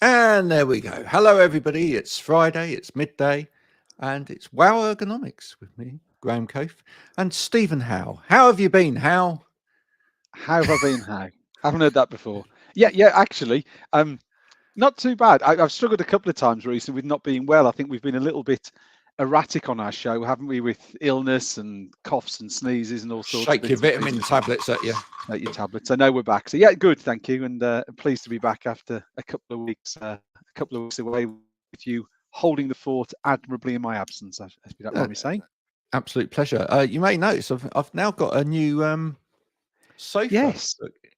And there we go. Hello, everybody. It's Friday, it's midday, and it's Wow Ergonomics with me, Graham Coath, and Stephen Howe. How have you been, Howe? How have I been, Howe? Haven't heard that before. Yeah, actually, not too bad. I've struggled a couple of times recently with not being well. I think we've been a little bit erratic on our show, haven't we, with illness and coughs and sneezes and all sorts Shake of your vitamin tablets at you. At your tablets. I know we're back. So yeah, good, thank you. And pleased to be back after a couple of weeks away with you, holding the fort admirably in my absence, as you don't mind me saying. Absolute pleasure. You may notice I've now got a new sofa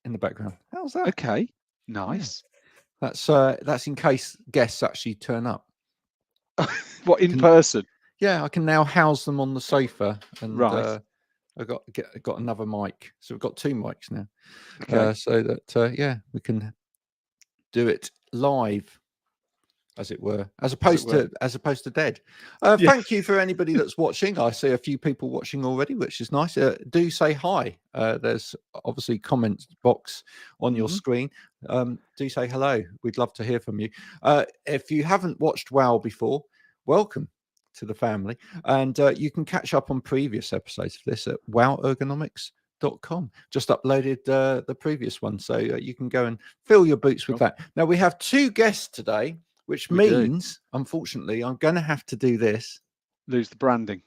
in the background. How's that? Okay, nice. Yeah. That's in case guests actually turn up. What, in person? Yeah, I can now house them on the sofa, and right. I've got another mic, so we've got two mics now. Okay. So that we can do it live, as it were, as opposed to dead. Thank you for anybody that's watching. I see a few people watching already, which is nice. Do say hi. There's obviously comment box on your screen. Do say hello. We'd love to hear from you. If you haven't watched Wow before, welcome to the family, and you can catch up on previous episodes of this at wowergonomics.com. Just uploaded the previous one, so you can go and fill your boots with that. Now we have two guests today, which means, unfortunately, I'm going to have to do this. Lose the branding.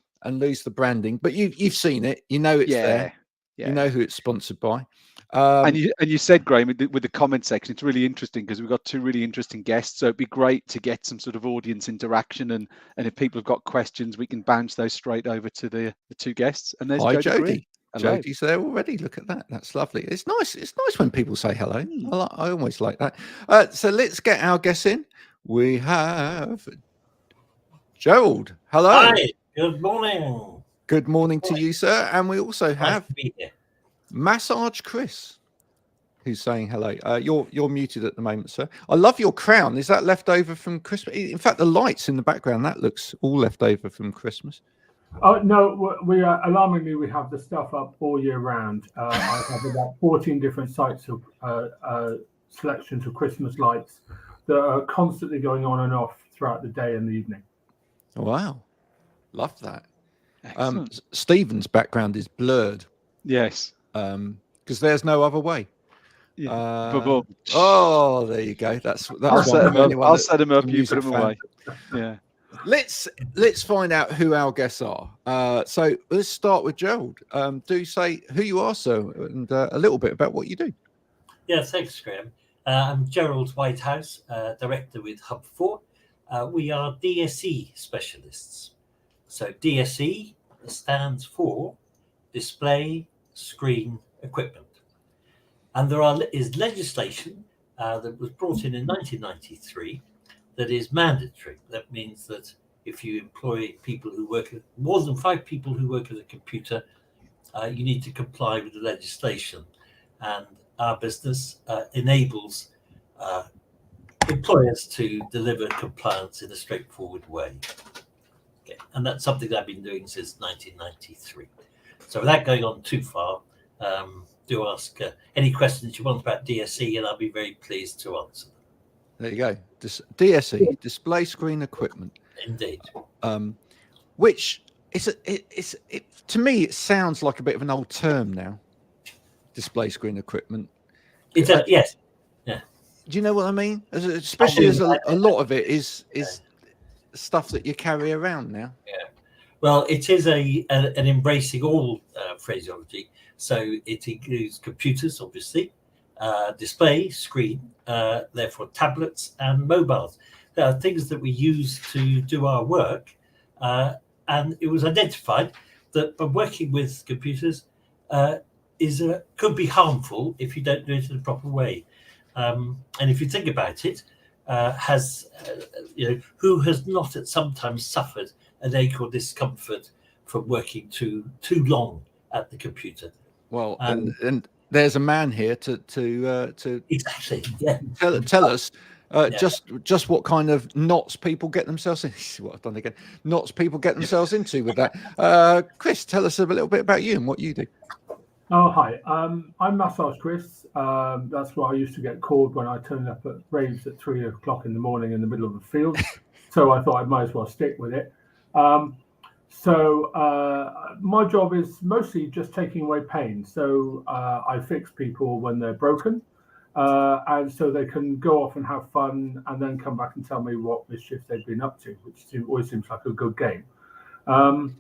But you've seen it. You know it's there. Yeah. You know who it's sponsored by. And you said, Graham, with the comment section, it's really interesting because we've got two really interesting guests. So it'd be great to get some sort of audience interaction. And if people have got questions, we can bounce those straight over to the two guests. And there's Jodie. Jodie's there already. Look at that. That's lovely. It's nice. It's nice when people say hello. I always like that. So let's get our guests in. We have Gerald. Hello. Hi. Good morning. Good morning to you, sir. And we also have Massage Chris, who's saying hello. You're muted at the moment, sir. I love your crown. Is that left over from Christmas? In fact, the lights in the background, that looks all left over from Christmas. Oh no, we are alarmingly. We have the stuff up all year round. I have about 14 different sites of selections of Christmas lights that are constantly going on and off throughout the day and the evening. Wow, love that. Stephen's background is blurred. Yes, because there's no other way. Yeah. There you go. I'll set him up. You put him away. Yeah. Let's find out who our guests are. So let's start with Gerald. Do say who you are, sir, and a little bit about what you do. Yeah, thanks, Graham. I'm Gerald Whitehouse, director with Hub4. We are DSE specialists. So DSE stands for Display Screen Equipment. And there is legislation that was brought in 1993 that is mandatory. That means that if you employ people who work, more than 5 people who work at a computer, you need to comply with the legislation. And our business enables employers to deliver compliance in a straightforward way. Okay. And that's something that I've been doing since 1993. So without going on too far, do ask any questions you want about DSE, and I'll be very pleased to answer them. There you go. DSE, Display Screen Equipment. Indeed. Which to me, it sounds like a bit of an old term now. Display Screen Equipment. Yes. Yeah. Do you know what I mean? Especially as a lot of it is stuff that you carry around now. Yeah. Well, it is an embracing all phraseology. So it includes computers, obviously, display, screen, therefore tablets and mobiles. There are things that we use to do our work. And it was identified that by working with computers could be harmful if you don't do it in a proper way. And if you think about it, who has not at some time suffered an ache or discomfort from working too long at the computer? Well, and there's a man here to exactly, yeah, tell us just what kind of knots people get themselves in. This is what I've done again. Knots people get themselves into with that. Chris, tell us a little bit about you and what you do. Oh, hi. I'm Massage Chris. That's what I used to get called when I turned up at raves at 3 o'clock in the morning in the middle of the field. So I thought I might as well stick with it. My job is mostly just taking away pain. So I fix people when they're broken. And so they can go off and have fun and then come back and tell me what mischief they've been up to, which always seems like a good game. I've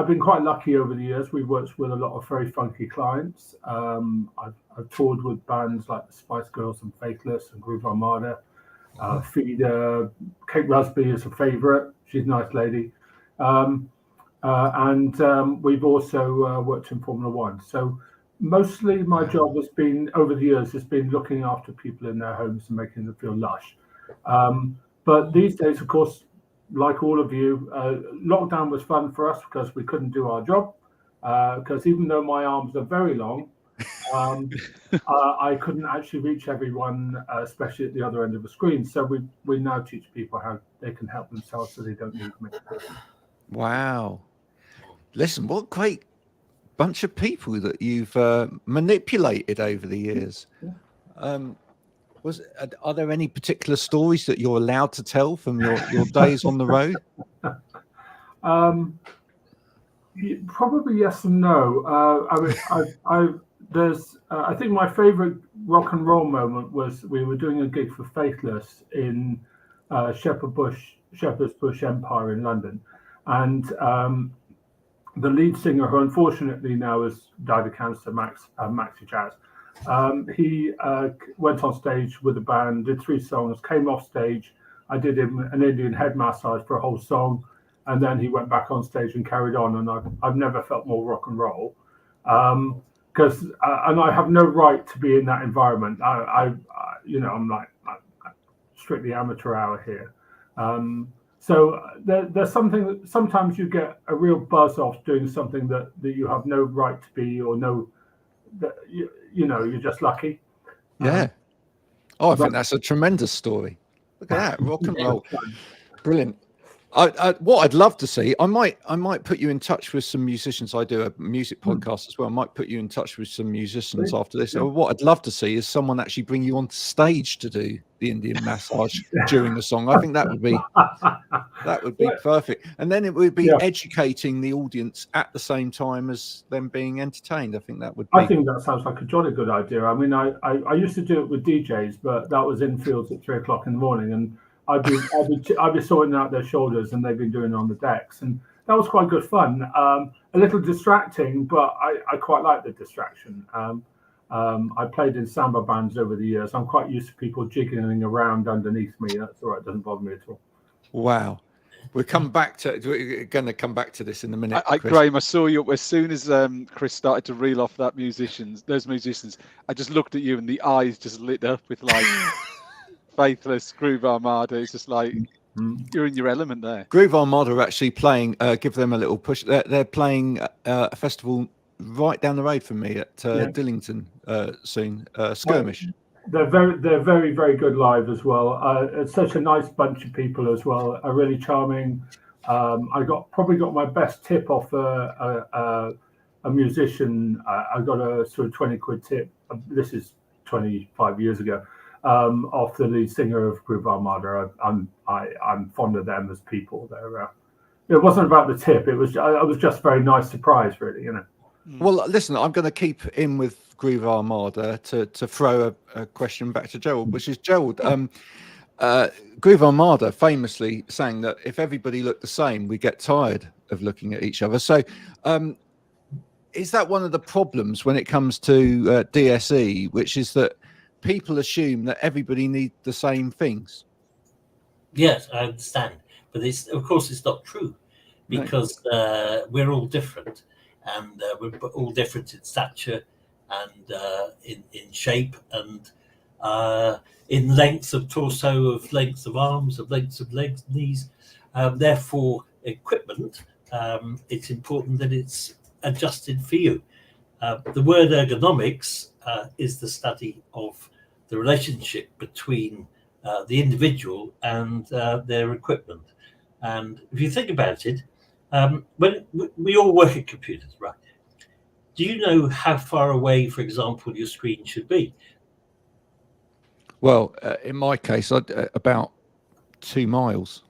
been quite lucky over the years. We've worked with a lot of very funky clients. I've toured with bands like the Spice Girls and Faithless and Groove Armada. Feeder, Kate Rusby is a favourite. She's a nice lady. We've also worked in Formula One. So mostly my job has been, over the years, has been looking after people in their homes and making them feel lush. But these days, of course, like all of you, lockdown was fun for us because we couldn't do our job. Because even though my arms are very long, I couldn't actually reach everyone, especially at the other end of the screen. So we now teach people how they can help themselves so they don't need me. Wow. Listen, what great bunch of people that you've manipulated over the years. Are there any particular stories that you're allowed to tell from your days on the road? Probably yes and no. I think my favorite rock and roll moment was we were doing a gig for Faithless in Shepherd's Bush Empire in London, and the lead singer, who unfortunately now has died of cancer, Maxi Jazz, he went on stage with the band, did 3 songs, came off stage. I did him an Indian head massage for a whole song, and then he went back on stage and carried on. And I've never felt more rock and roll, because and I have no right to be in that environment. I'm like strictly amateur hour here. So there's something that sometimes you get a real buzz off doing something that you have no right to be, or that you're just lucky. Yeah. I think that's a tremendous story. Look at that, rock and roll, brilliant. What I'd love to see, I might put you in touch with some musicians. I do a music podcast as well. I might put you in touch with some musicians after this. What I'd love to see is someone actually bring you on stage to do the Indian massage during the song. I think that would be perfect. And then it would be educating the audience at the same time as them being entertained. I think that would be. I think that sounds like a jolly good idea. I mean, I used to do it with DJs, but that was in fields at 3 o'clock in the morning, and I'd be sorting out their shoulders, and they've been doing it on the decks, and that was quite good fun. A little distracting, but I quite like the distraction. I played in samba bands over the years. I'm quite used to people jiggling around underneath me. That's all right. It doesn't bother me at all. Wow. We're going to come back to this in a minute. Graham, I saw you as soon as Chris started to reel off those musicians. I just looked at you, and the eyes just lit up with like Faithless, Groove Armada. It's just like you're in your element there. Groove Armada are actually playing. Give them a little push. They're playing a festival right down the road from me at Dillington soon. Skirmish. They're very, very good live as well. It's such a nice bunch of people as well. Are really charming. I probably got my best tip off a musician. I got a sort of 20 quid tip. This is 25 years ago. Off the lead singer of Groove Armada. I'm fond of them as people. It wasn't about the tip. It was just a very nice surprise, really. Well, listen, I'm going to keep in with Groove Armada to throw a question back to Gerald, which is, Gerald, Groove Armada famously sang that if everybody looked the same, we get tired of looking at each other. So is that one of the problems when it comes to DSE, which is that people assume that everybody needs the same things? Yes, I understand. But of course, it's not true, because we're all different. And we're all different in stature and in shape and in length of torso, of length of arms, of length of legs, knees. Therefore, equipment, it's important that it's adjusted for you. The word ergonomics is the study of the relationship between the individual and their equipment. And if you think about it, when we all work at computers, right? do you know how far away, for example, your screen should be? Well, in my case, about 2 miles.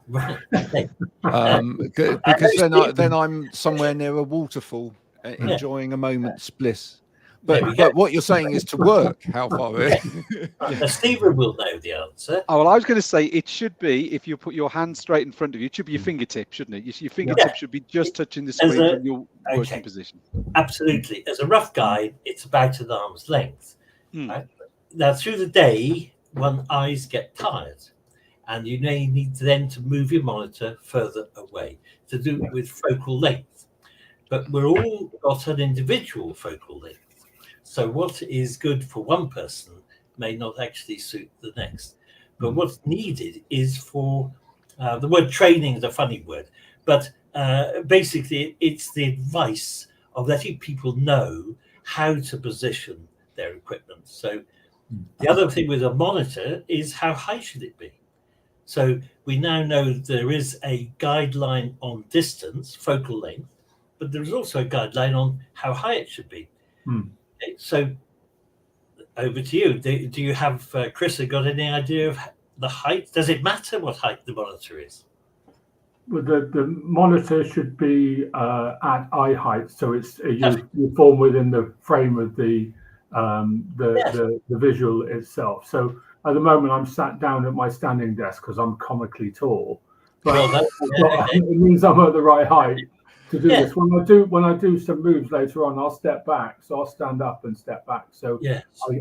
Right. Okay. Because then I'm somewhere near a waterfall, enjoying a moment's bliss. But what you're saying is to work. How far away? Now, Stephen will know the answer. Oh, well, I was going to say it should be, if you put your hand straight in front of you, it should be your fingertip, shouldn't it? Your fingertip should be just touching the screen from your working position. Absolutely. As a rough guide, it's about an arm's length. Right? Now, through the day, one's eyes get tired, and you may need then to move your monitor further away to do it with focal length. But we're all got an individual focal length. So what is good for one person may not actually suit the next. But what's needed is for, the word training is a funny word, but basically it's the advice of letting people know how to position their equipment. So the other thing with a monitor is how high should it be? So we now know there is a guideline on distance, focal length, but there is also a guideline on how high it should be. So over to you. Do you have, Chris, got any idea of the height? Does it matter what height the monitor is? Well, the monitor should be at eye height, so it's you form within the frame of the visual itself. So at the moment, I'm sat down at my standing desk because I'm comically tall, but it means I'm at the right height to do this. When I do some moves later on, I'll step back, so I'll stand up and step back. So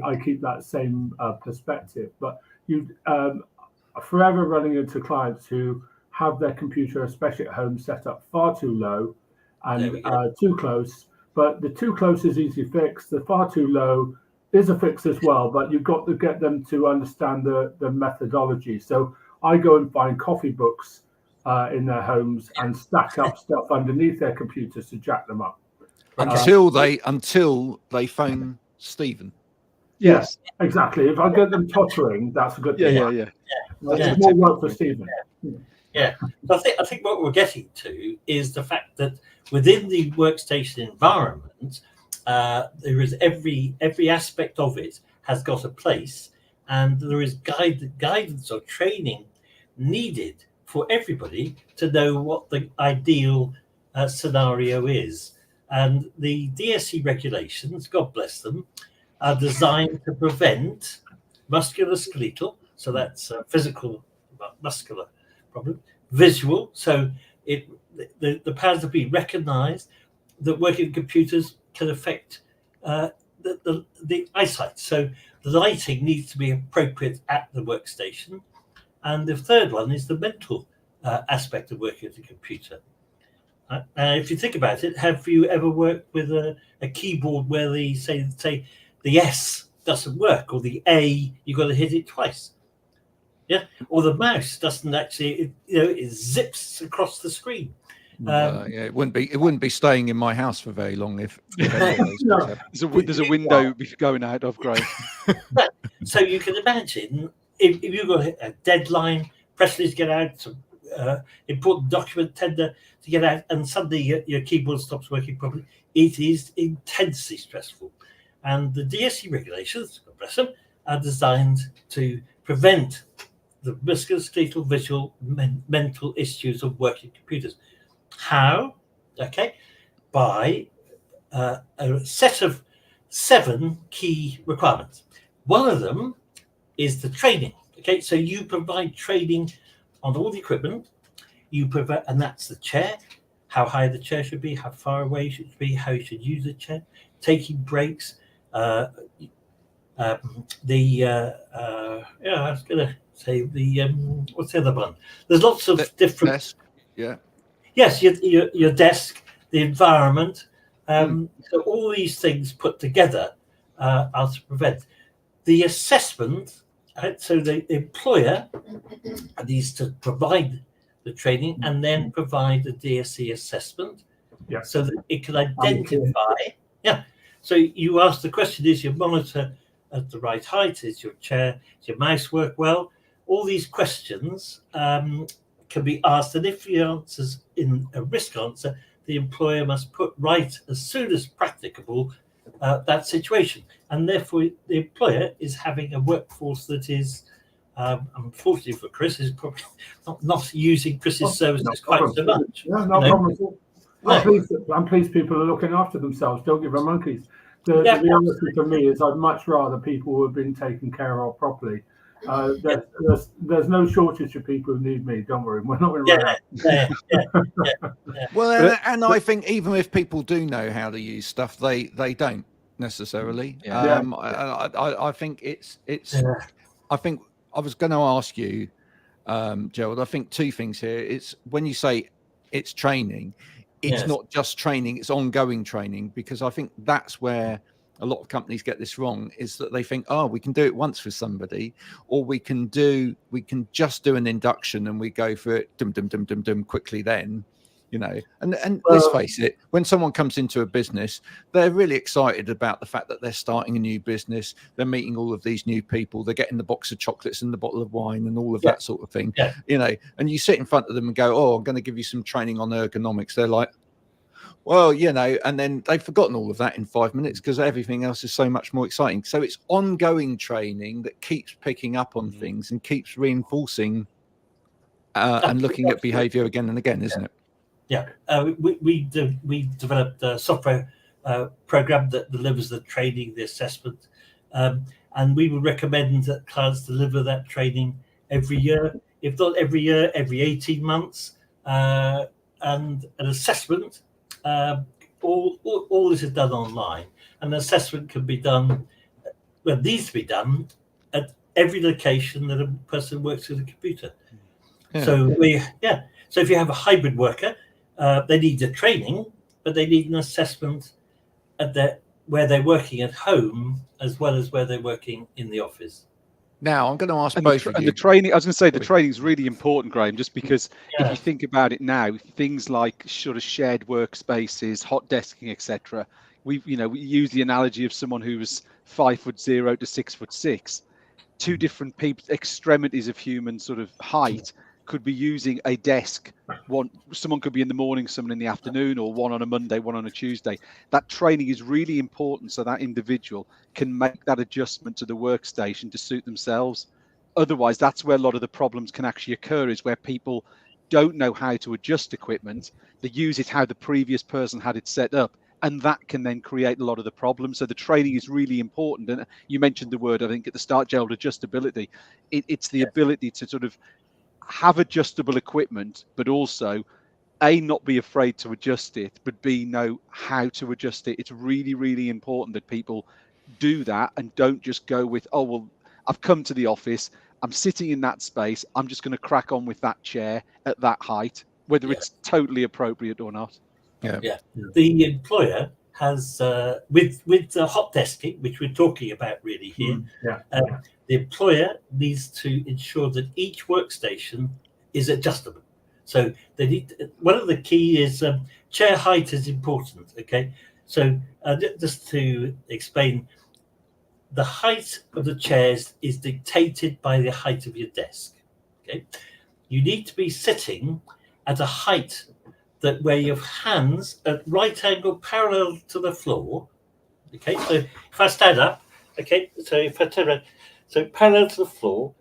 I keep that same perspective. But you forever running into clients who have their computer, especially at home, set up far too low and too close. But the too close is easy fix. The far too low is a fix as well, but you've got to get them to understand the methodology. So I go and find coffee books in their homes and stack up stuff underneath their computers to jack them up until they phone Stephen. Yes, exactly. If I get them tottering, that's a good thing. There's more work for Stephen. So I think what we're getting to is the fact that within the workstation environment, there is every aspect of it has got a place, and there is guidance or training needed for everybody to know what the ideal scenario is. And the DSE regulations, God bless them, are designed to prevent musculoskeletal, so that's physical muscular problem, visual, so the powers that be recognise that working computers can affect the eyesight. So the lighting needs to be appropriate at the workstation. And the third one is the mental aspect of working at a computer. If you think about it, have you ever worked with a keyboard where they say the S doesn't work, or the A, you've got to hit it twice? Or the mouse doesn't actually, it zips across the screen. It wouldn't be staying in my house for very long if there's a window going out of grey. So you can imagine if you've got a deadline, press release to get out, some important document tender to get out, and suddenly your keyboard stops working properly, it is intensely stressful. And the DSE regulations, God bless them, are designed to prevent the musculoskeletal, visual, mental issues of working computers. How? By a set of 7 key requirements. One of them is the training. So you provide training on all the equipment. You provide, and that's the chair, how high the chair should be, how far away it should be, how you should use the chair, taking breaks. I was going to say what's the other one? There's lots of different. Desk. Yes, your desk, the environment. So all these things put together are to prevent the assessment. So the employer needs to provide the training and then provide the DSE assessment, so that it can identify. So you ask the question: is your monitor at the right height? Is your chair? Does your mouse work well? All these questions can be asked, and if the answer's in a risk answer, the employer must put right as soon as practicable that situation. And therefore, the employer is having a workforce that is, unfortunately for Chris, is probably not using Chris's services quite so much. Yeah, no problem at all. I'm pleased people are looking after themselves. Don't give them monkeys. The reality for me is I'd much rather people who have been taken care of properly. There's no shortage of people who need me. Don't worry, we're not going to run out. Well, and I think even if people do know how to use stuff, they don't necessarily. I think it's. I think I was going to ask you, Gerald. I think two things here. It's when you say it's training, it's not just training; it's ongoing training, because I think that's where a lot of companies get this wrong, is that they think, oh, we can do it once with somebody, or we can just do an induction and we go for it dum quickly then, you know. And let's face it, when someone comes into a business, they're really excited about the fact that they're starting a new business, they're meeting all of these new people, they're getting the box of chocolates and the bottle of wine and all of that sort of thing, you know. And you sit in front of them and go, oh, I'm going to give you some training on ergonomics. They're like, well, you know, and then they've forgotten all of that in 5 minutes because everything else is so much more exciting. So it's ongoing training that keeps picking up on things and keeps reinforcing and looking at behavior again and again, isn't it? Yeah, we developed a software program that delivers the training, the assessment, and we would recommend that clients deliver that training every year, if not every year, every 18 months, and an assessment. All this is done online. An assessment can be done, well, needs to be done at every location that a person works with a computer. So so if you have a hybrid worker, they need the training, but they need an assessment at where they're working at home as well as where they're working in the office. Now, I'm going to ask both of you. And the training, I was going to say, the training is really important, Graham, just because if you think about it now, things like sort of shared workspaces, hot desking, etc. We use the analogy of someone who was 5'0" to 6'6". Two different extremities of human sort of height could be using a desk. Someone could be in the morning, someone in the afternoon, or one on a Monday, one on a Tuesday. That training is really important so that individual can make that adjustment to the workstation to suit themselves. Otherwise, that's where a lot of the problems can actually occur, is where people don't know how to adjust equipment. They use it how the previous person had it set up, and that can then create a lot of the problems. So the training is really important. And you mentioned the word, I think, at the start, Gerald, adjustability. It's the ability to sort of have adjustable equipment, but also A, not be afraid to adjust it, but B, know how to adjust it. It's really, really important that people do that and don't just go with, oh, well, I've come to the office, I'm sitting in that space, I'm just going to crack on with that chair at that height, whether it's totally appropriate or not. The employer has, with the hot desking, which we're talking about really here, the employer needs to ensure that each workstation is adjustable. So they need one of the key is chair height is important. Okay, so just to explain, the height of the chairs is dictated by the height of your desk. Okay, you need to be sitting at a height that where your hands at right angle parallel to the floor. Okay, so if I stand up, okay, so if I turn around, so parallel to the floor,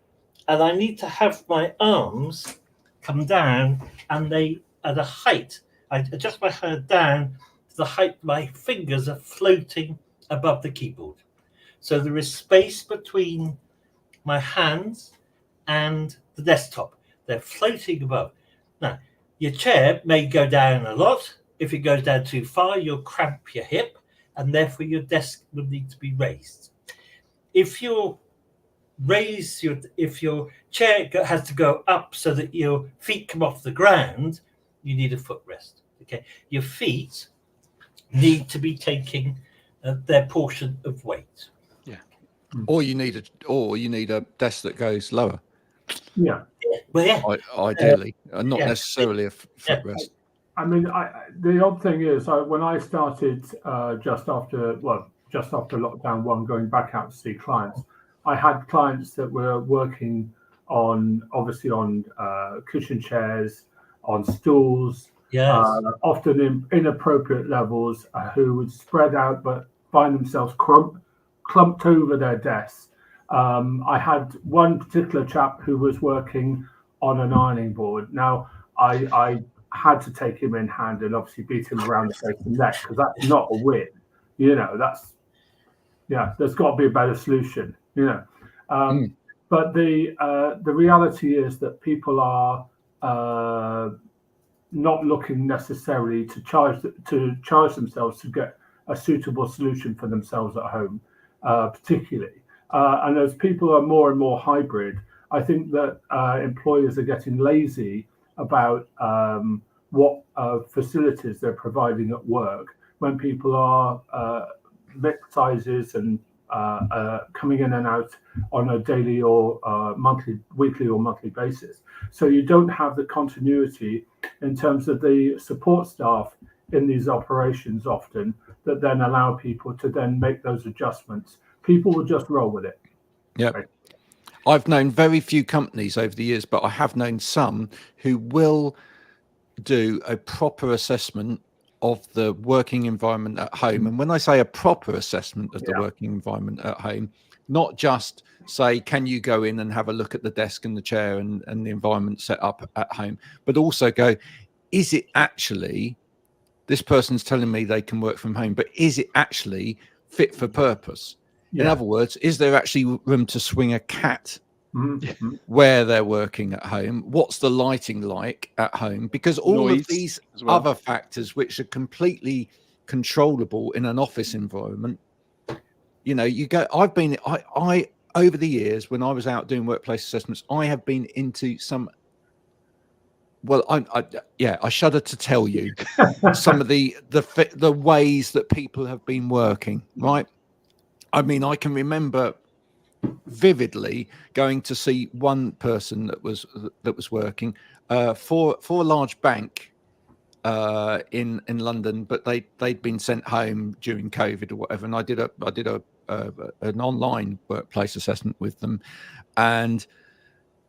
and I need to have my arms come down, and they at a height. I adjust my hand down to the height my fingers are floating above the keyboard. So there is space between my hands and the desktop. They're floating above. Now, your chair may go down a lot. If it goes down too far, you'll cramp your hip, and therefore your desk will need to be raised. If your chair has to go up so that your feet come off the ground, you need a footrest. Okay, your feet need to be taking their portion of weight. Or you need a desk that goes lower. Ideally, not necessarily a footrest. I mean, the odd thing is, when I started just after lockdown one, going back out to see clients, I had clients that were working on cushion chairs, on stools, Yes. often in inappropriate levels, who would spread out but find themselves clumped over their desks. I had one particular chap who was working on an ironing board. Now, I had to take him in hand and obviously beat him around the face and neck, because that's not a win. There's got to be a better solution. But the reality is that people are not looking necessarily to charge themselves to get a suitable solution for themselves at home, particularly. And as people are more and more hybrid, I think that employers are getting lazy about what facilities they're providing at work when people are mixed sizes and coming in and out on a daily or weekly or monthly basis. So you don't have the continuity in terms of the support staff in these operations often, that then allow people to then make those adjustments. People will just roll with it. Yeah. Right. I've known very few companies over the years, but I have known some who will do a proper assessment of the working environment at home. And when I say a proper assessment of the working environment at home, not just say, can you go in and have a look at the desk and the chair and the environment set up at home, but also go, is it actually, this person's telling me they can work from home, but is it actually fit for purpose? In other words, is there actually room to swing a cat where they're working at home? What's the lighting like at home? Because all of these other factors, which are completely controllable in an office environment, you go, I over the years, when I was out doing workplace assessments, I have been into some, well, I shudder to tell you some of the ways that people have been working, right? I mean, I can remember vividly going to see one person that was working for a large bank in London, but they'd been sent home during COVID or whatever, and I did an online workplace assessment with them, and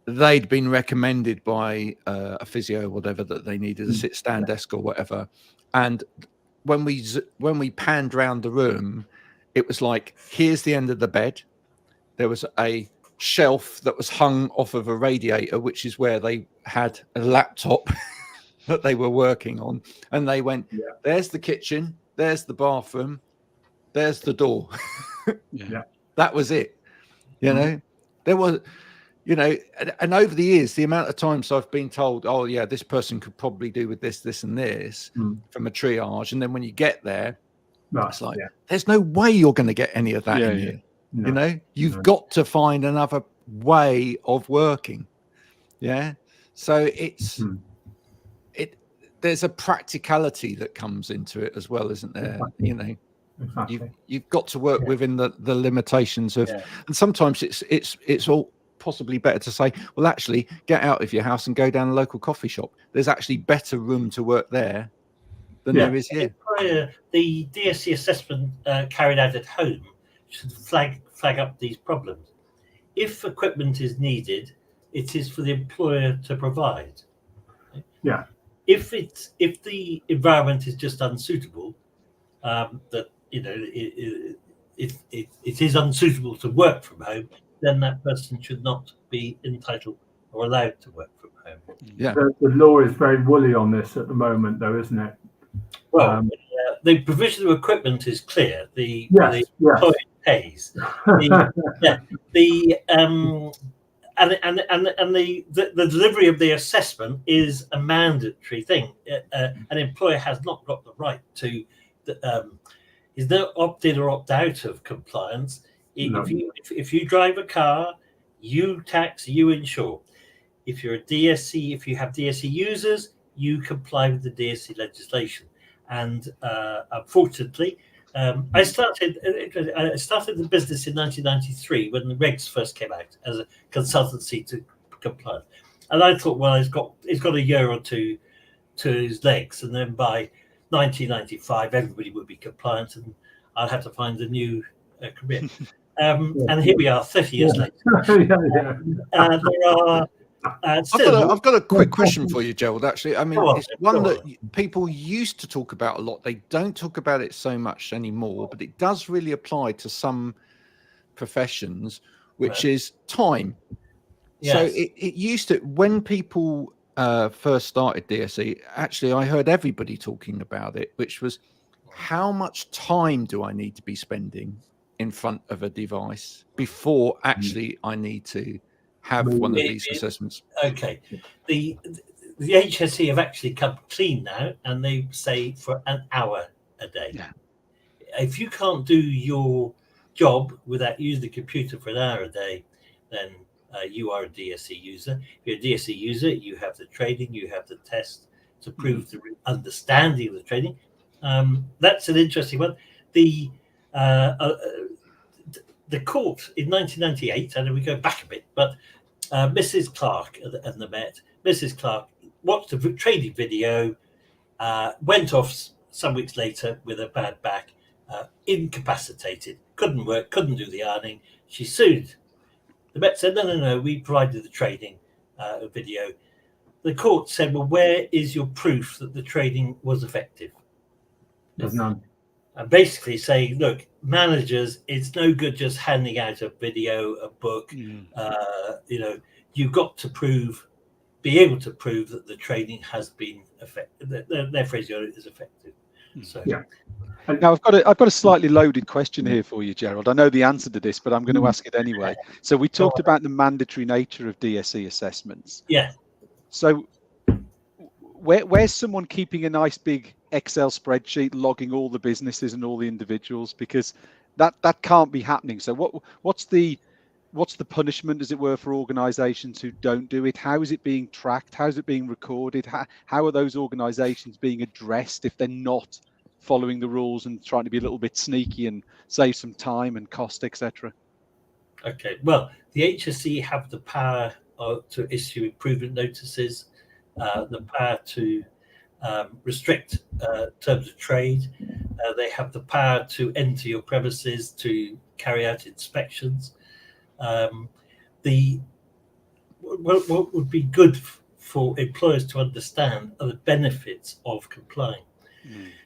they'd been recommended by a physio or whatever that they needed a sit-stand desk or whatever, and when we panned around the room, it was like, here's the end of the bed. There was a shelf that was hung off of a radiator, which is where they had a laptop that they were working on. And they went, there's the kitchen, there's the bathroom, there's the door. That was it. There was, and over the years, the amount of times I've been told, oh yeah, this person could probably do with this, this and this from a triage. And then when you get there, it's like, there's no way you're going to get any of that in here. No. You've got to find another way of working. So there's a practicality that comes into it as well, isn't there? Exactly. You've got to work within the limitations of, and sometimes it's all possibly better to say, well, actually get out of your house and go down a local coffee shop. There's actually better room to work there than there is here. The DSE assessment carried out at home should flag up these problems. If equipment is needed, it is for the employer to provide. If the environment is just unsuitable, that it is unsuitable to work from home, then that person should not be entitled or allowed to work from home. The law is very woolly on this at the moment, though, isn't it? Well, the provision of equipment is clear. The employer pays. The delivery of the assessment is a mandatory thing. An employer has not got the right to. Is there opt in or opt out of compliance? If you drive a car, you tax, you insure. If you're a DSE, if you have DSE users, you comply with the DSE legislation. And unfortunately, I started the business in 1993 when the regs first came out as a consultancy to compliance. And I thought, well, it's got a year or two to his legs, and then by 1995 everybody would be compliant, and I'll have to find a new career. And here we are, 30 years later. There are I've got a quick question for you, Gerald. Actually, I mean, it's one that people used to talk about a lot. They don't talk about it so much anymore, but it does really apply to some professions, which is time. Yes. So it used to, when people first started DSE, actually, I heard everybody talking about it, which was, how much time do I need to be spending in front of a device before actually I need to have one of these assessments? Okay. The HSE have actually come clean now, and they say for an hour a day. Yeah. If you can't do your job without using the computer for an hour a day, then you are a DSE user. If you're a DSE user, you have the training, you have the test to prove the understanding of the training. That's an interesting one. The Coath in 1998, and we go back a bit, but Mrs. Clark and the Met, Mrs. Clark watched a training video, went off some weeks later with a bad back, incapacitated, couldn't work, couldn't do the ironing. She sued. The Met said, no, we provided the training video. The court said, well, where is your proof that the training was effective? There's none. And basically saying, look, managers, it's no good just handing out a video, a book. You've got to be able to prove that the training has been effective. Their phraseology is effective. So yeah. Now I've got a slightly loaded question here for you, Gerald. I know the answer to this, but I'm going to ask it anyway. So we talked about the mandatory nature of DSE assessments. Yeah. So where's someone keeping a nice big Excel spreadsheet logging all the businesses and all the individuals? Because that can't be happening. So what's the punishment, as it were, for organizations who don't do it? How is it being tracked? How is it being recorded? How are those organizations being addressed if they're not following the rules and trying to be a little bit sneaky and save some time and cost, etc.? Okay, well, the HSE have the power to issue improvement notices, the power to restrict terms of trade. They have the power to enter your premises, to carry out inspections. What would be good for employers to understand are the benefits of complying.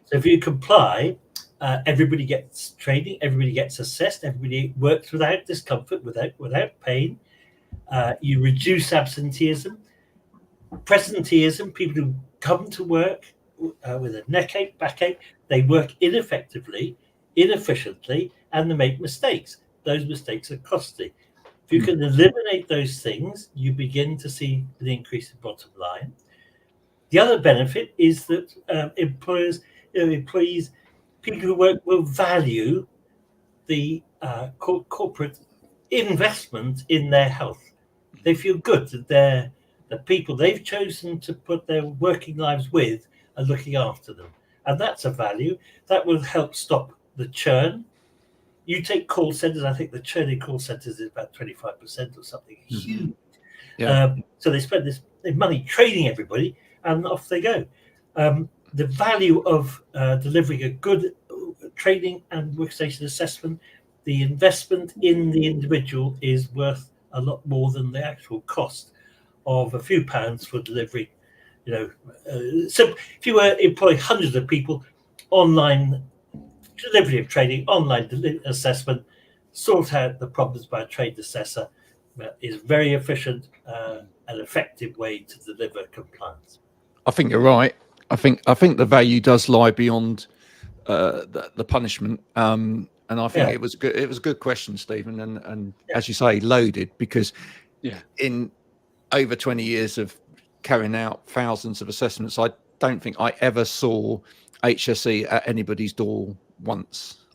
So if you comply, everybody gets training, everybody gets assessed, everybody works without discomfort, without pain. You reduce absenteeism, presenteeism. People who come to work with a neck-ache, backache, they work ineffectively, inefficiently, and they make mistakes. Those mistakes are costly. If you can eliminate those things, you begin to see an increase in bottom line. The other benefit is that employees, people who work will value the corporate investment in their health. They feel good that the people they've chosen to put their working lives with are looking after them. And that's a value that will help stop the churn. You take call centers, I think the churn in call centers is about 25% or something. Huge. Yeah. So they spend this money training everybody, and off they go. The value of delivering a good training and workstation assessment, the investment in the individual is worth a lot more than the actual cost of a few pounds for delivery. So if you employ hundreds of people, online delivery of training, online assessment, sort out the problems by a trained assessor, is very efficient and effective way to deliver compliance. I think you're right. I think the value does lie beyond the punishment. And I think it was good. It was a good question, Stephen, and as you say, loaded, because in over 20 years of carrying out thousands of assessments, I don't think I ever saw HSE at anybody's door once.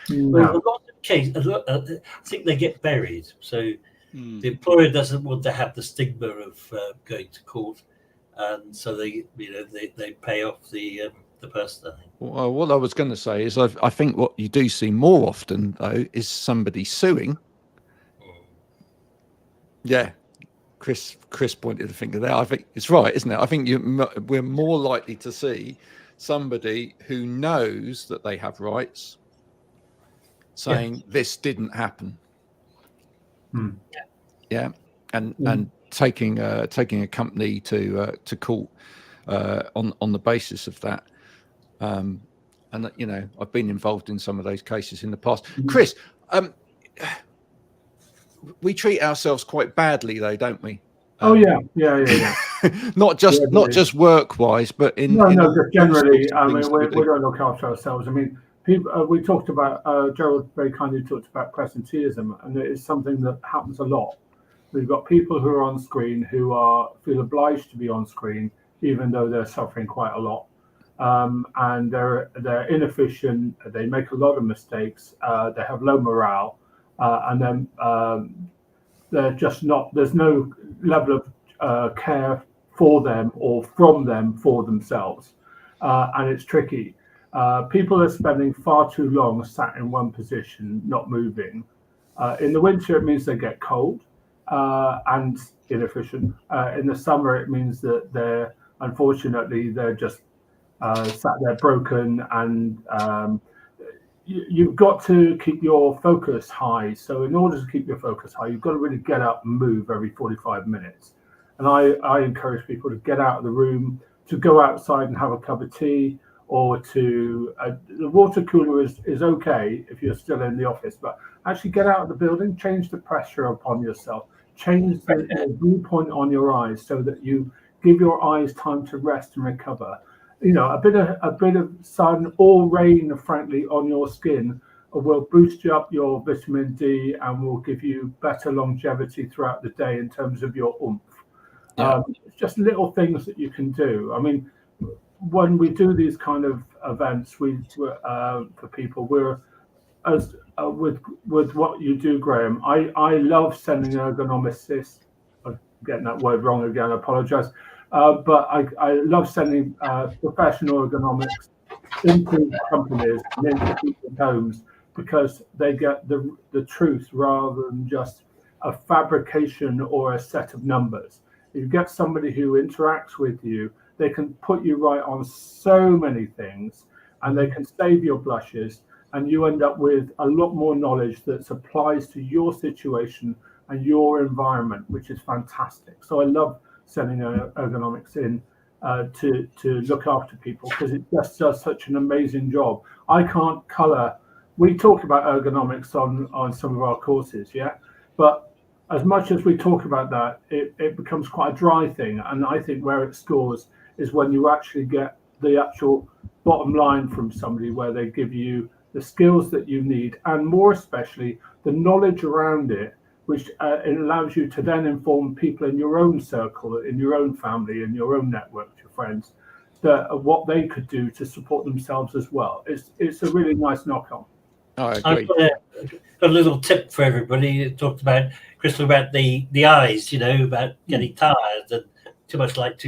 Well, a lot of cases, I think they get buried. So the employer doesn't want to have the stigma of going to court, and so they pay off the person. I think. Well, what I was going to say is I think what you do see more often though is somebody suing. Yeah, Chris pointed the finger there. I think it's right, isn't it? I think we're more likely to see somebody who knows that they have rights saying this didn't happen. And taking a company to court on the basis of that. And you know, I've been involved in some of those cases in the past. Chris, we treat ourselves quite badly, though, don't we? Oh yeah. not just work wise, but in just generally. I things mean, we don't look after ourselves. I mean, people. We talked about Gerald very kindly talked about presenteeism, and it is something that happens a lot. We've got people who are on screen who feel obliged to be on screen, even though they're suffering quite a lot, and they're inefficient. They make a lot of mistakes. They have low morale, and then they're just not. There's no level of care for them or from them for themselves, and it's tricky. People are spending far too long sat in one position, not moving. In the winter, it means they get cold and inefficient. In the summer, it means that they're just sat there broken, and you've got to keep your focus high. So in order to keep your focus high, you've got to really get up and move every 45 minutes. And I encourage people to get out of the room, to go outside and have a cup of tea, or to the water cooler is okay if you're still in the office, but actually get out of the building, change the pressure upon yourself, change the viewpoint on your eyes so that you give your eyes time to rest and recover. You know, a bit of sun or rain, frankly, on your skin will boost you up your vitamin D and will give you better longevity throughout the day in terms of your oomph. Yeah. It's just little things that you can do. I mean, when we do these kind of events, for people, we're as with what you do, Graham. I love sending ergonomicists. I'm getting that word wrong again. I apologise. But I love sending professional ergonomics into companies and into people's homes because they get the truth rather than just a fabrication or a set of numbers. If you get somebody who interacts with you, they can put you right on so many things, and they can save your blushes, and you end up with a lot more knowledge that applies to your situation and your environment, which is fantastic. So I love sending ergonomics in to look after people because it just does such an amazing job. I can't colour. We talk about ergonomics on some of our courses, yeah, but as much as we talk about that, it becomes quite a dry thing. And I think where it scores is when you actually get the actual bottom line from somebody where they give you the skills that you need, and more especially the knowledge around it, which it allows you to then inform people in your own circle, in your own family, in your own network, your friends, that what they could do to support themselves as well. It's a really nice knock-on. Oh, I agree. I've got a little tip for everybody. You talked about, Crystal, about the eyes, you know, about getting tired and too much light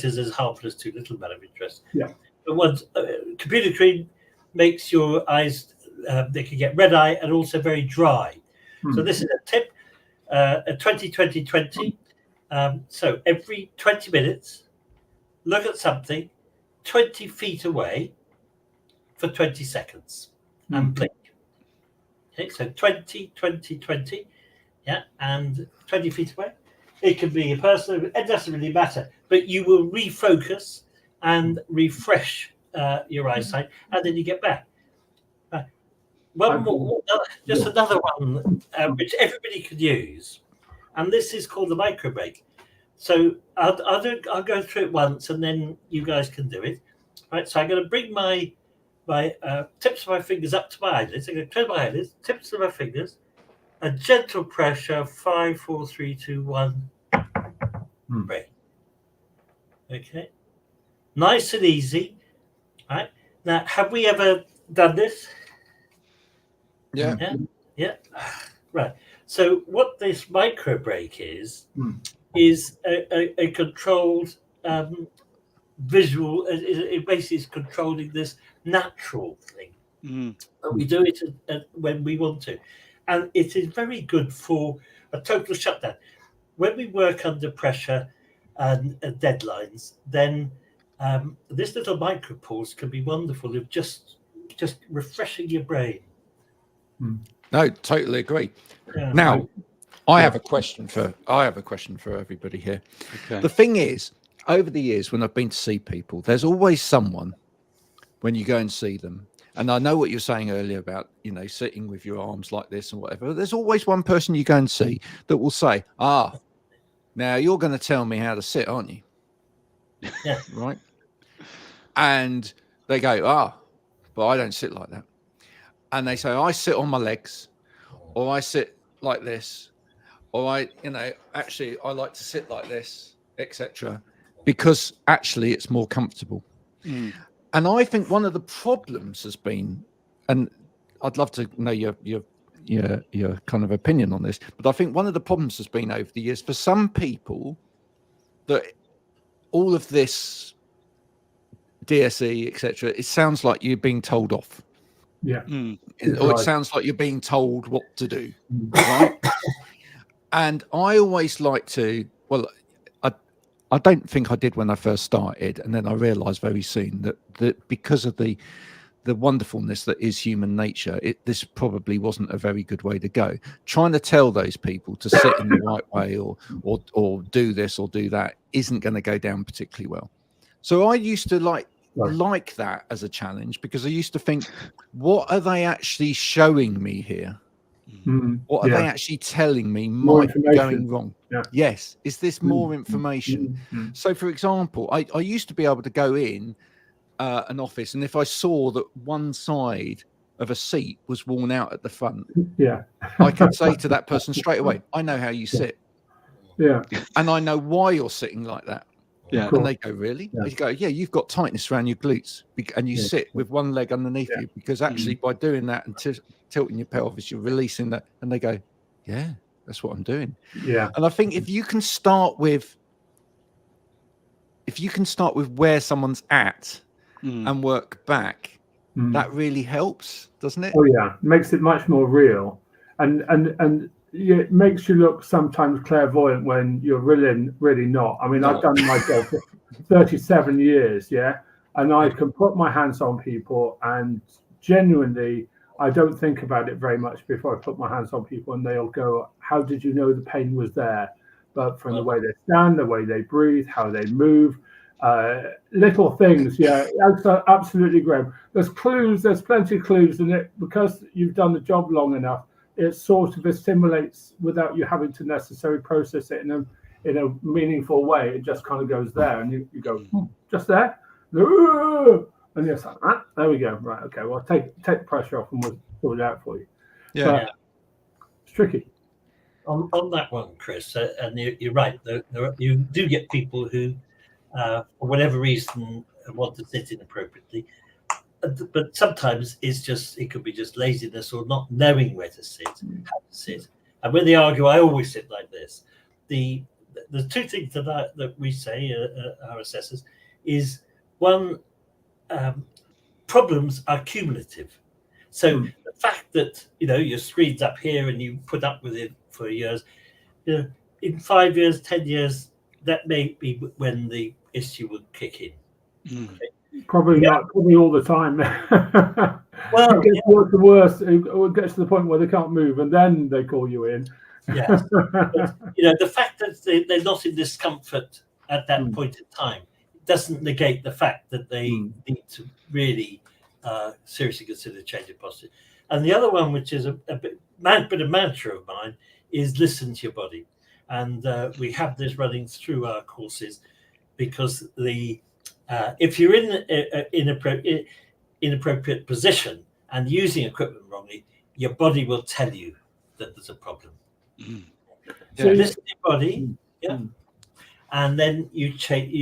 is as harmful as too little, matter of interest. Yeah. But once computer screen makes your eyes, they can get red eye and also very dry. So this is a tip, a 20-20-20. So every 20 minutes, look at something 20 feet away for 20 seconds and blink. Okay, so 20-20-20, yeah, and 20 feet away. It can be a person, it doesn't really matter, but you will refocus and refresh your eyesight, and then you get back. One more, just another one which everybody could use, and this is called the micro break. So I'll go through it once, and then you guys can do it. Right. So I'm going to bring my tips of my fingers up to my eyelids. I'm going to close my eyelids, tips of my fingers, a gentle pressure. 5, 4, 3, 2, 1. Break. Okay. Nice and easy. Right. Now, have we ever done this? Yeah. Right. So what this micro break is a controlled visual. It basically is controlling this natural thing. But we do it when we want to, and it is very good for a total shutdown. When we work under pressure and deadlines, then this little micro pause can be wonderful of just refreshing your brain. No, totally agree. Yeah. Now, I have a question for everybody here. Okay. The thing is, over the years when I've been to see people, there's always someone when you go and see them. And I know what you're saying earlier about, you know, sitting with your arms like this and whatever. There's always one person you go and see that will say, now you're going to tell me how to sit, aren't you? Yeah. Right. And they go, but I don't sit like that. And they say, I sit on my legs, or I sit like this, or actually I like to sit like this, etc. Because actually it's more comfortable. Mm. And I think one of the problems has been, and I'd love to know your kind of opinion on this, but I think one of the problems has been over the years for some people that all of this DSE, etc., it sounds like you're being told off. Yeah. Or it sounds like you're being told what to do, right? And I always like to, I don't think I did when I first started, and then I realized very soon that because of the wonderfulness that is human nature, this probably wasn't a very good way to go. Trying to tell those people to sit in the right way or do this or do that isn't going to go down particularly well. So I used to like that as a challenge, because I used to think, what are they actually showing me here? What are they actually telling me might be going wrong? Yes. Is this more information? So, for example, I used to be able to go in an office, and if I saw that one side of a seat was worn out at the front, I could say to that person straight away, I know how you sit. And I know why you're sitting like that. And they go, really? They go, yeah, you've got tightness around your glutes, and you sit with one leg underneath you, because actually by doing that and tilting your pelvis, you're releasing that. And they go, yeah, that's what I'm doing. And I think if you can start with where someone's at and work back, that really helps, doesn't it? Oh yeah, makes it much more real, and it makes you look sometimes clairvoyant when you're really not. I mean, I've done my job for 37 years, and I can put my hands on people, and genuinely, I don't think about it very much before I put my hands on people, and they'll go, how did you know the pain was there? But from the way they stand, the way they breathe, how they move, little things, absolutely, Graham. There's plenty of clues in it, because you've done the job long enough. It sort of assimilates without you having to necessarily process it in a meaningful way. It just kind of goes there, and you go, just there, and you're like, there we go, right, okay, well, take the pressure off and we'll sort it out for you. But it's tricky. On that one, Chris, and you're right. You do get people who, for whatever reason, want to sit inappropriately. But sometimes it could be just laziness or not knowing where to sit, how to sit. And when they argue, I always sit like this. The two things that we say, our assessors, is one, problems are cumulative. So the fact that your screen's up here and you put up with it for years, in 5 years, 10 years, that may be when the issue would kick in. Okay? Probably all the time. Well, it gets worse and worse. It gets to the point where they can't move, and then they call you in. Yes. But, the fact that they're not in discomfort at that point in time doesn't negate the fact that they need to really seriously consider change of posture. And the other one, which is a bit of mantra of mine, is listen to your body. And we have this running through our courses, because if you're in an inappropriate position and using equipment wrongly, your body will tell you that there's a problem. So listen to your body, and then you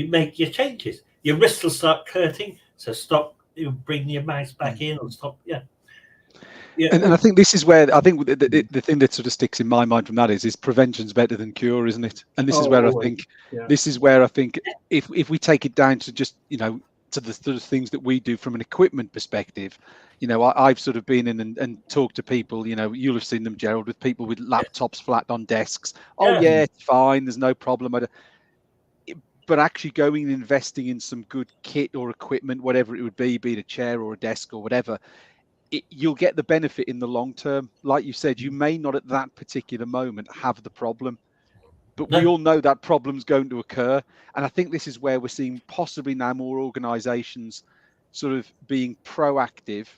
make your changes. Your wrists will start hurting, so stop. You bring your mouse back in, or stop. And I think this is where the thing that sort of sticks in my mind from that is prevention's better than cure, isn't it? And this is where I think if we take it down to just to the sort of things that we do from an equipment perspective, I've sort of been in and talked to people. You'll have seen them, Gerald, with people with laptops flat on desks. It's fine, there's no problem. But actually going and investing in some good kit or equipment, whatever it would be it a chair or a desk or whatever, you'll get the benefit in the long term. Like you said, you may not at that particular moment have the problem, but we all know that problem's going to occur. And I think this is where we're seeing possibly now more organizations sort of being proactive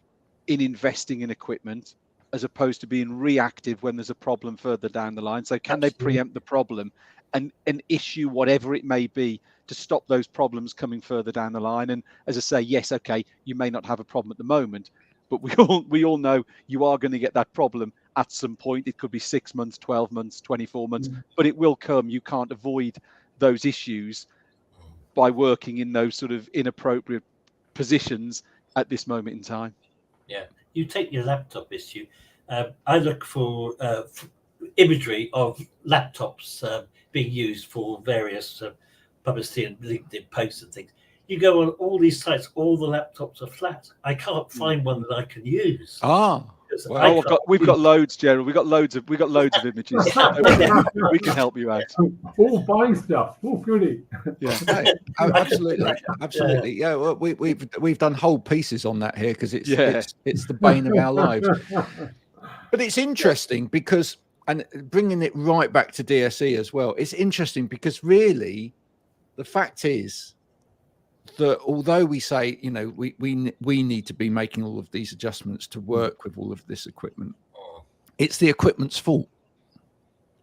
in investing in equipment as opposed to being reactive when there's a problem further down the line. So can they preempt the problem and issue whatever it may be to stop those problems coming further down the line? And as I say, yes, okay, you may not have a problem at the moment, but we all know you are going to get that problem at some point. It could be 6 months, 12 months, 24 months, but it will come. You can't avoid those issues by working in those sort of inappropriate positions at this moment in time. Yeah, you take your laptop issue. I look for imagery of laptops being used for various publicity and LinkedIn posts and things. You go on all these sites, all the laptops are flat. I can't find one that I can use. Well, we've got loads, Gerald. We've got loads of images. We can help you out. All buying stuff. Oh, goody. Yeah, absolutely. Yeah, well, we've done whole pieces on that here because it's the bane of our lives. But it's interesting because, and bringing it right back to DSE as well, it's interesting because really, the fact is that although we say, you know, we need to be making all of these adjustments to work with all of this equipment, it's the equipment's fault,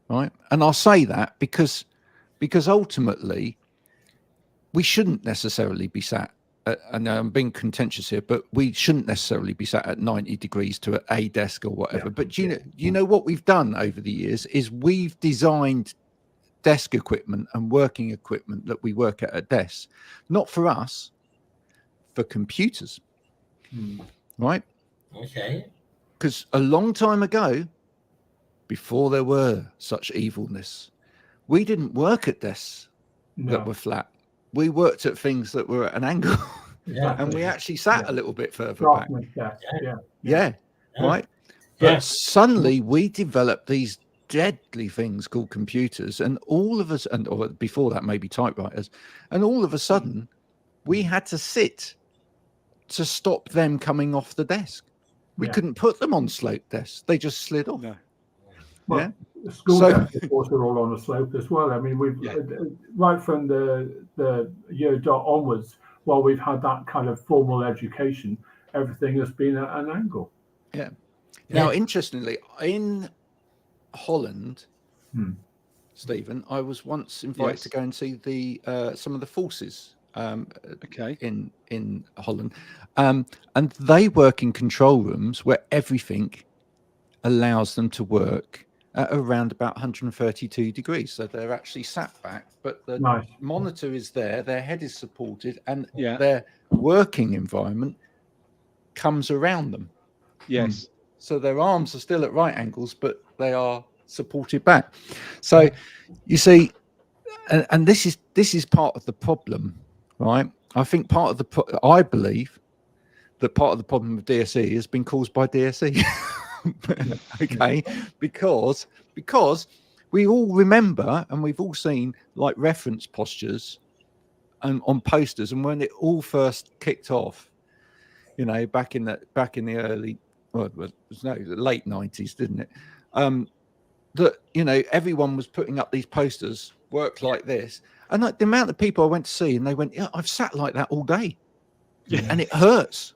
right? And I'll say that because ultimately we shouldn't necessarily be sat at, and I'm being contentious here, but we shouldn't necessarily be sat at 90 degrees to a desk or whatever. But you know what we've done over the years is we've designed desk equipment and working equipment that we work at desks, not for us, for computers, right? Okay. Because a long time ago, before there were such evilness, we didn't work at desks that were flat. We worked at things that were at an angle, and we actually sat a little bit further back. Right? But suddenly we developed these deadly things called computers, and all of us, or before that maybe typewriters, and all of a sudden we had to sit to stop them coming off the desk. We couldn't put them on slope desks; they just slid off. Well, school desks, of course, are all on a slope as well. I mean, we've right from the year dot onwards, while we've had that kind of formal education, everything has been at an angle. Now, interestingly, in Holland, Stephen, I was once invited to go and see the some of the forces in Holland, and they work in control rooms where everything allows them to work at around about 132 degrees. So they're actually sat back, but the monitor is there, their head is supported, and their working environment comes around them. So their arms are still at right angles, but they are supported back. So you see, and this is part of the problem, right? I think I believe that part of the problem with DSE has been caused by DSE. Okay, because we all remember, and we've all seen like reference postures on posters, and when it all first kicked off, you know, back in the early, late 90s, didn't it? That, you know, everyone was putting up these posters, work like this, and like the amount of people I went to see, and they went, I've sat like that all day, and it hurts.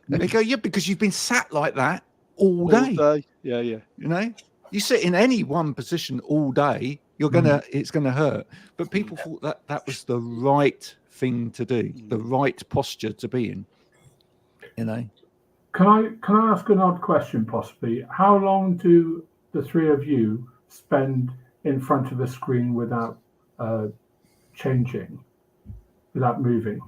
They go, because you've been sat like that all day. You know, you sit in any one position all day, it's gonna hurt. But people thought that was the right thing to do, the right posture to be in. You know. Can I ask an odd question, possibly? How long do the three of you spend in front of the screen without changing, without moving?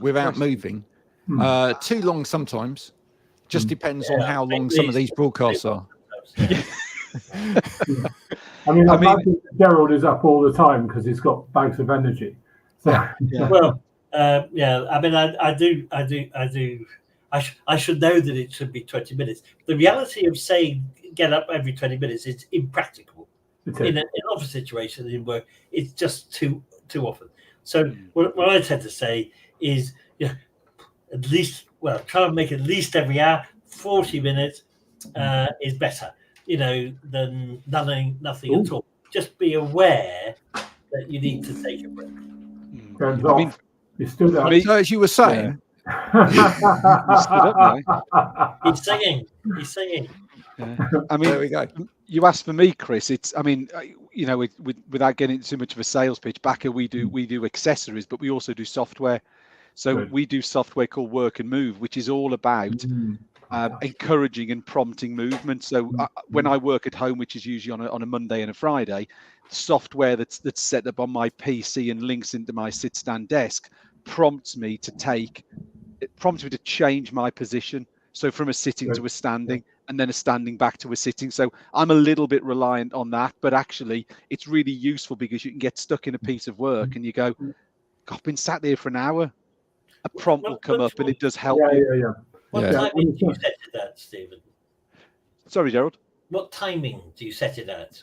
Without moving, too long sometimes. Just depends on how long some of these broadcasts are. I mean, Gerald is up all the time because he's got bags of energy. So. Well, I mean, I do. I should know that it should be 20 minutes. The reality of saying get up every 20 minutes is impractical. In an office situation in work, it's just too often. So what I tend to say is, at least well, try and make it at least every hour. 40 minutes is better, you know, than nothing Ooh. at all. Just be aware that you need to take a break. Turns I mean, off. You stood up. So as you were saying, He's singing. He's singing. I mean, there we go. you asked for me, Chris. It's, I mean, you know, without getting into too much of a sales pitch, Backer, we do accessories, but we also do software. So Good. we do software called Work and Move, which is all about encouraging and prompting movement. So when I work at home, which is usually on a Monday and a Friday, software that's set up on my PC and links into my sit-stand desk prompts me to change my position. So from a sitting to a standing, and then a standing back to a sitting. So I'm a little bit reliant on that, but actually it's really useful because you can get stuck in a piece of work and you go, I've been sat there for an hour. A prompt will come up and it does help you. What timing do you set it at, Stephen? Sorry, Gerald. What timing do you set it at?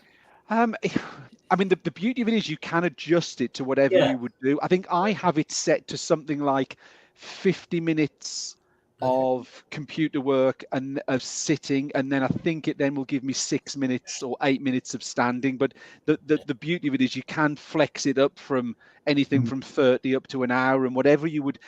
I mean, the beauty of it is you can adjust it to whatever you would do. I think I have it set to something like 50 minutes of computer work and of sitting, and then I think it then will give me 6 minutes or 8 minutes of standing. But the beauty of it is you can flex it up from anything from 30 up to an hour and whatever you would.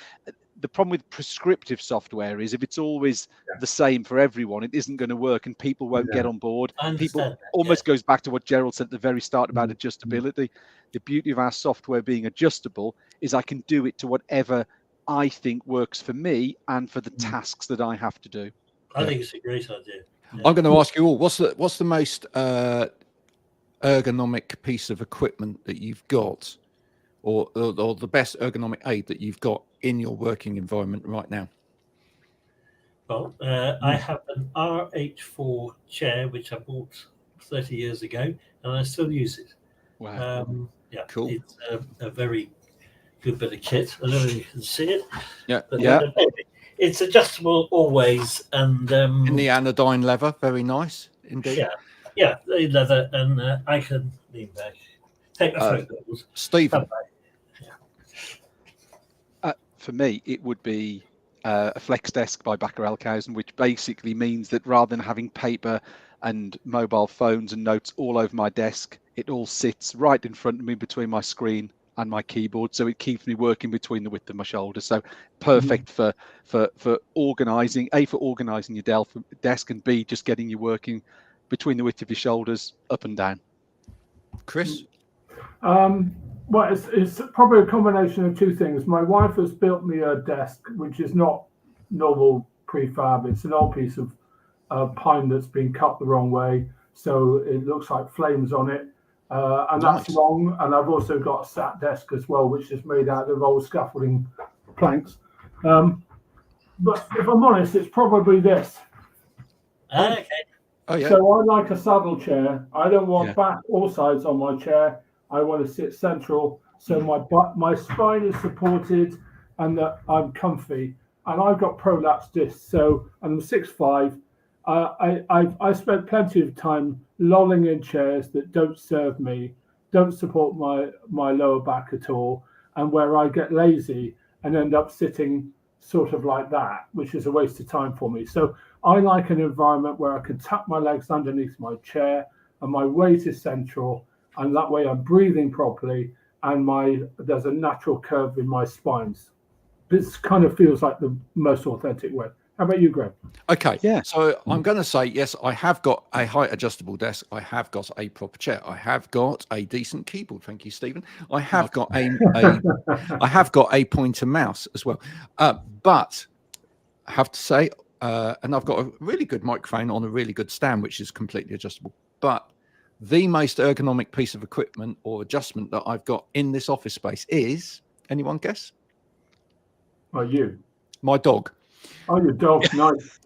The problem with prescriptive software is if it's always the same for everyone, it isn't going to work and people won't get on board. People almost goes back to what Gerald said at the very start about adjustability. The beauty of our software being adjustable is I can do it to whatever I think works for me and for the tasks that I have to do. I think it's a great idea. I'm going to ask you all, what's the most ergonomic piece of equipment that you've got, or the best ergonomic aid that you've got in your working environment right now? Well, I have an RH4 chair which I bought 30 years ago, and I still use it. Wow. Cool. It's a very good bit of kit. I don't know if you can see it. But it's adjustable always, and in the anodyne leather, very nice indeed. Yeah, the leather, and I can lean back, take my photos. Stephen. For me, it would be a flex desk by Backer Elkhausen, which basically means that rather than having paper and mobile phones and notes all over my desk, it all sits right in front of me between my screen and my keyboard, so it keeps me working between the width of my shoulders. So perfect for organizing, for organizing your desk, and B, just getting you working between the width of your shoulders, up and down. Chris? Well, it's probably a combination of two things. My wife has built me a desk, which is not normal prefab. It's an old piece of pine that's been cut the wrong way, so it looks like flames on it. And that's long. And I've also got a sat desk as well, which is made out of old scaffolding planks. But if I'm honest, it's probably this. Okay. Oh, yeah. So I like a saddle chair. I don't want back or sides on my chair. I want to sit central, so my spine is supported and that I'm comfy. And I've got prolapse discs, so I'm 6'5". I spent plenty of time lolling in chairs that don't serve me, don't support my lower back at all, and where I get lazy and end up sitting sort of like that, which is a waste of time for me. So I like an environment where I can tuck my legs underneath my chair and my weight is central, and that way I'm breathing properly and there's a natural curve in my spines. This kind of feels like the most authentic way. How about you, Greg? Okay, so I'm going to say, yes, I have got a height adjustable desk. I have got a proper chair. I have got a decent keyboard. Thank you, Stephen. I have got I have got a pointer mouse as well. But I have to say, and I've got a really good microphone on a really good stand, which is completely adjustable. But the most ergonomic piece of equipment or adjustment that I've got in this office space is, anyone guess? Oh, you. My dog. Oh, your dog, nice.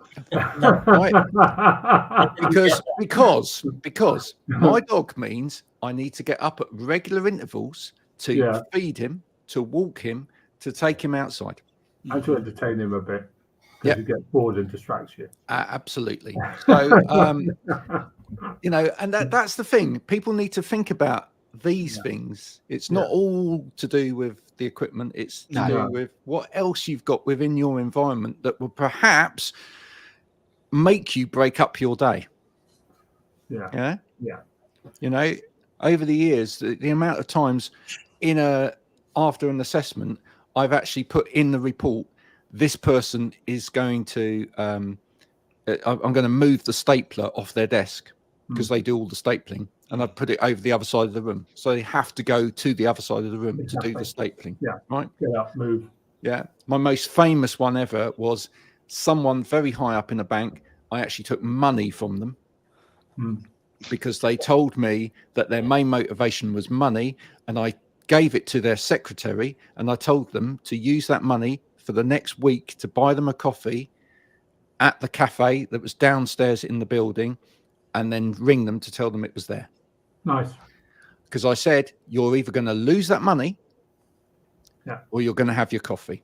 Because my dog means I need to get up at regular intervals to feed him, to walk him, to take him outside. And to entertain him a bit, because you get bored and distracts you. Absolutely. So, you know, and that's the thing. People need to think about these things. It's not all to do with the equipment. It's to do with what else you've got within your environment that will perhaps make you break up your day. Yeah. You know, over the years, the amount of times after an assessment, I've actually put in the report, this person is going to, I'm going to move the stapler off their desk because they do all the stapling, and I put it over the other side of the room. So they have to go to the other side of the room to do the stapling. Yeah. Right. Get up, move. Yeah. My most famous one ever was someone very high up in a bank. I actually took money from them because they told me that their main motivation was money, and I gave it to their secretary, and I told them to use that money for the next week to buy them a coffee at the cafe that was downstairs in the building, and then ring them to tell them it was there. Nice. Because I said, you're either going to lose that money or you're going to have your coffee.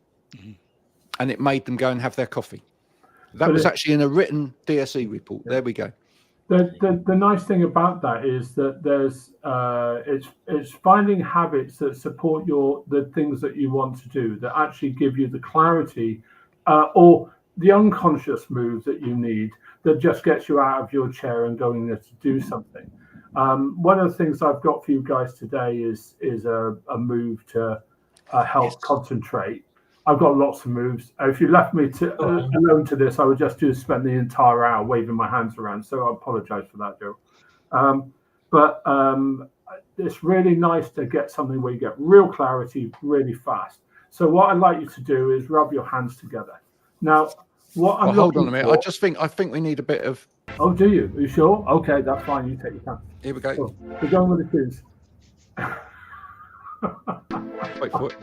And it made them go and have their coffee. That was actually in a written DSE report. There we go. The nice thing about that is that there's it's finding habits that support the things that you want to do, that actually give you the clarity or the unconscious moves that you need, that just gets you out of your chair and going there to do something. One of the things I've got for you guys today is a move to help concentrate. I've got lots of moves. If you left me alone to this, I would just spend the entire hour waving my hands around. So I apologize for that, Joe. But it's really nice to get something where you get real clarity really fast. So what I'd like you to do is rub your hands together. Now, hold on a minute. I think we need a bit of. Oh, do you? Are you sure? Okay, that's fine. You take your time. Here we go. So we're going with the shoes. Wait for it.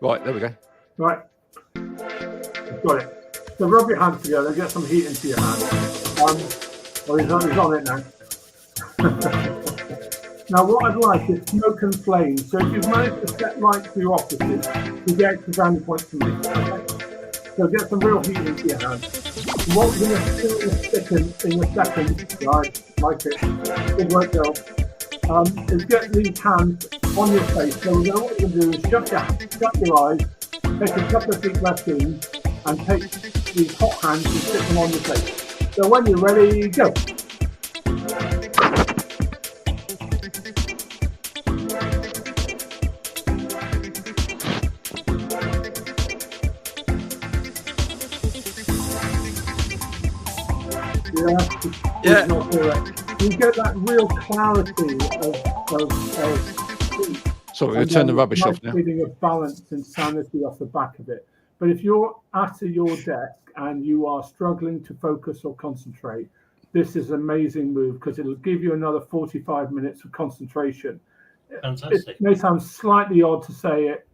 Right, there we go. Right. Got it. So rub your hands together, get some heat into your hands. Well, he's on it now. Now, what I'd like is smoke and flame. So if you've managed to set light to your offices, you get extra brownie points from me. Okay? So get some real heat into your hands. What we're going to do in a second, right, like it, good work, girl, is get these hands on your face. So what you're going to do is shut your eyes, take a couple of deep breaths in, and take these hot hands and stick them on your face. So when you're ready, go. Yeah. You get that real clarity of sorry, we'll turn the rubbish off now. Feeling of balance and sanity off the back of it. But if you're at your desk and you are struggling to focus or concentrate, this is an amazing move because it'll give you another 45 minutes of concentration. Fantastic. It may sound slightly odd to say it.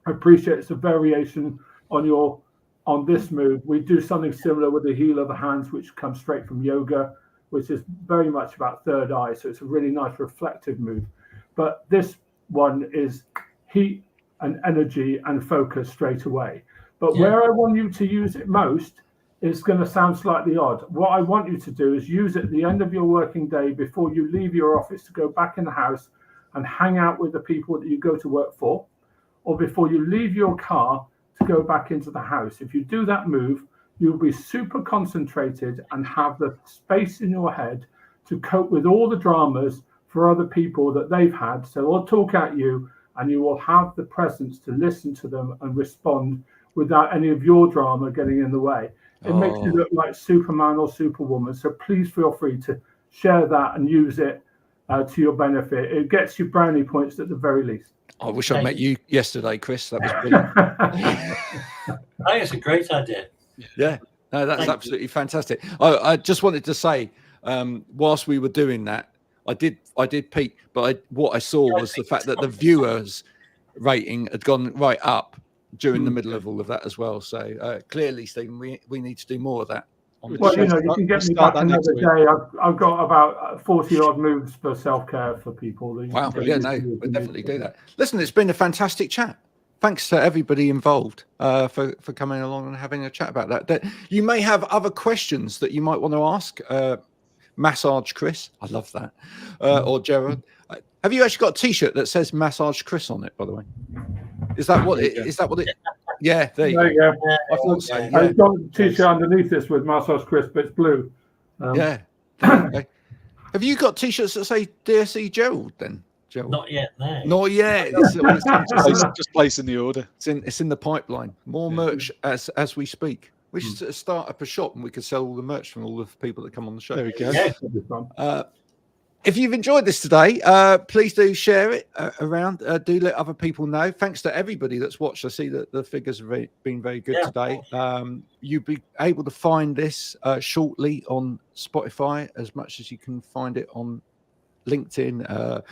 I appreciate it's a variation on this move. We do something similar with the heel of the hands, which comes straight from yoga, which is very much about third eye. So it's a really nice reflective move. But this one is heat and energy and focus straight away. But where I want you to use it most is going to sound slightly odd. What I want you to do is use it at the end of your working day before you leave your office to go back in the house and hang out with the people that you go to work for, or before you leave your car to go back into the house. If you do that move, you'll be super concentrated and have the space in your head to cope with all the dramas for other people that they've had. So they'll talk at you and you will have the presence to listen to them and respond without any of your drama getting in the way. It makes you look like Superman or Superwoman. So please feel free to share that and use it to your benefit. It gets you brownie points at the very least. I wish I met you yesterday, Chris. That was brilliant. That is a great idea. Yeah, no, that's absolutely fantastic. I just wanted to say, whilst we were doing that, I did peek, but what I saw was the fact that the viewers rating had gone right up during the middle of all of that as well. So clearly, Stephen, we need to do more of that. Well, you know, you can get me back another day. I've got about 40 odd moves for self-care for people. Wow, yeah, no, we'll definitely do that. Listen, it's been a fantastic chat. Thanks to everybody involved for coming along and having a chat about that. You may have other questions that you might want to ask. Massage Chris, I love that, or Gerald. Have you actually got a T-shirt that says "Massage Chris" on it? By the way, is that what it? Is that what it? Yeah, there you go. I thought so. Yeah. I've got a T-shirt underneath this with "Massage Chris," but it's blue. Yeah. Okay. Have you got T-shirts that say DSE Gerald then? Gerald? Not yet, no. Not yet. Just placing the order. It's in the pipeline. More merch as we speak. We should start up a shop and we could sell all the merch from all the people that come on the show. There we go. Yeah. If you've enjoyed this today, please do share it around. Do let other people know. Thanks to everybody that's watched. I see that the figures have been very good today. You'll be able to find this shortly on Spotify, as much as you can find it on LinkedIn,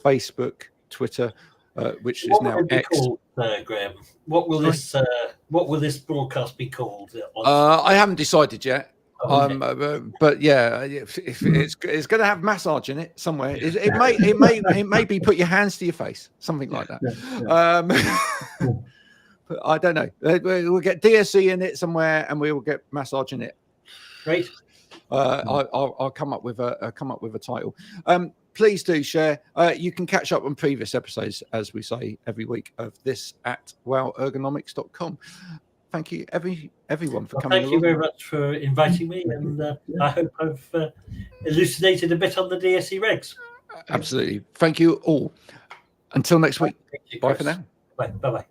Facebook, Twitter, which is now X. Called, Graham? What will this broadcast be called? I haven't decided yet. Okay. But yeah, if it's going to have massage in it somewhere. It may be put your hands to your face, something like that. But I don't know. We'll get DSE in it somewhere, and we will get massage in it. Great. I'll come up with a title. Please do share. You can catch up on previous episodes, as we say every week, of this at ergonomics.com. Thank you, everyone, for coming. Thank you very much for inviting me, and I hope I've elucidated a bit on the DSE regs. Absolutely. Thank you all. Until next week. Bye for now. Bye. Bye.